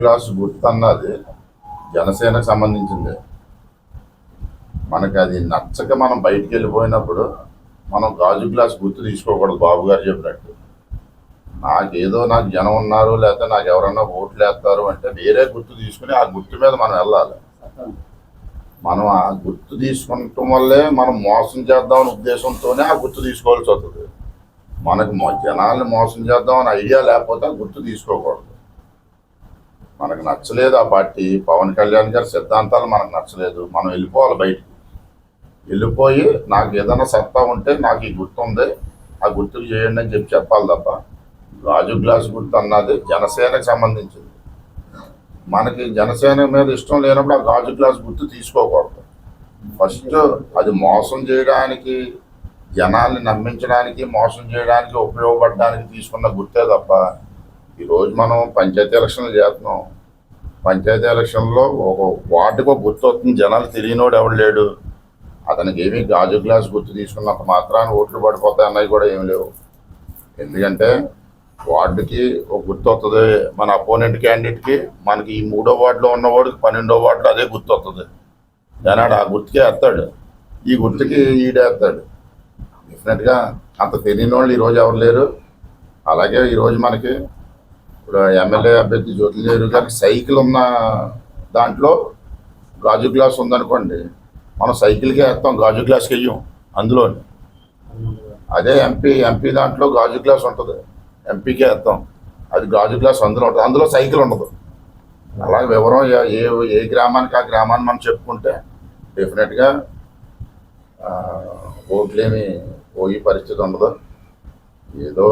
Class గుర్తు అన్నది జనసేనకు సంబంధించింది. మనకి అది నచ్చక మనం బయటికి వెళ్ళిపోయినప్పుడు మనం గాజు గ్లాస్ గుర్తు తీసుకోకూడదు. బాబు గారు చెప్పినట్టు నాకు జనం ఉన్నారు, లేకపోతే నాకు ఎవరన్నా ఓట్లు వేస్తారు అంటే వేరే గుర్తు తీసుకుని ఆ గుర్తు మీద మనం వెళ్ళాలి. మనం ఆ గుర్తు తీసుకుంటాం వల్లే మనం మోసం చేద్దామనే ఉద్దేశంతోనే ఆ గుర్తు తీసుకోవాల్సి వస్తుంది. మనకు జనాల్ని మోసం చేద్దామని ఐడియా లేకపోతే ఆ గుర్తు తీసుకోకూడదు. మనకు నచ్చలేదు ఆ పార్టీ, పవన్ కళ్యాణ్ గారి సిద్ధాంతాలు మనకు నచ్చలేదు, మనం వెళ్ళిపోవాలి. బయటికి వెళ్ళిపోయి నాకు ఏదైనా సత్తా ఉంటే నాకు ఈ గుర్తు ఉంది, ఆ గుర్తుకు చేయండి అని చెప్పాలి తప్ప గాజు గ్లాస్ గుర్తు అన్నది జనసేనకు సంబంధించింది. మనకి జనసేన మీద ఇష్టం లేనప్పుడు ఆ గాజు గ్లాస్ గుర్తు తీసుకోకూడదు. ఫస్ట్ అది మోసం చేయడానికి, జనాల్ని నమ్మించడానికి, మోసం చేయడానికి ఉపయోగపడడానికి తీసుకున్న గుర్తే తప్ప ఈరోజు మనం పంచాయతీ ఎలక్షన్లు చేస్తున్నాం. పంచాయతీ ఎలక్షన్లో ఒక వార్డుకు ఒక గుర్తు వస్తుంది. జనాలు తెలియనోడు ఎవడు లేడు. అతనికి ఏమీ గాజు గ్లాస్ గుర్తు తీసుకున్నంత మాత్రాన్ని ఓట్లు పడిపోతాయి అన్నవి కూడా ఏమి లేవు. ఎందుకంటే వార్డుకి ఒక గుర్తు వస్తుంది. మన అపోనెంట్ క్యాండిడేట్కి, మనకి ఈ 3వ వార్డులో ఉన్నవాడికి 12వ వార్డులో అదే గుర్తు వస్తుంది. జనాడు ఆ గుర్తుకే వేస్తాడు, ఈ గుర్తుకి ఈడేస్తాడు. డెఫినెట్గా అంత తెలియని వాళ్ళు ఈరోజు ఎవరు లేరు. అలాగే ఈరోజు మనకి ఇప్పుడు ఎమ్మెల్యే అభ్యర్థి జ్యోతినేరు గారికి సైకిల్ ఉన్న దాంట్లో గాజు గ్లాస్ ఉందనుకోండి, మనం సైకిల్కే వేస్తాం, గాజు గ్లాస్కి వెయ్యం అందులో. అదే ఎంపీ దాంట్లో గాజు గ్లాస్ ఉంటుంది, ఎంపీకే వేస్తాం, అది గాజు గ్లాస్ అందులో ఉంటుంది, అందులో సైకిల్ ఉండదు. అలాగే వివరం ఏ గ్రామానికి ఆ గ్రామాన్ని మనం చెప్పుకుంటే డెఫినెట్గా ఓట్లేమి పోయే పరిస్థితి ఉండదు. ఏదో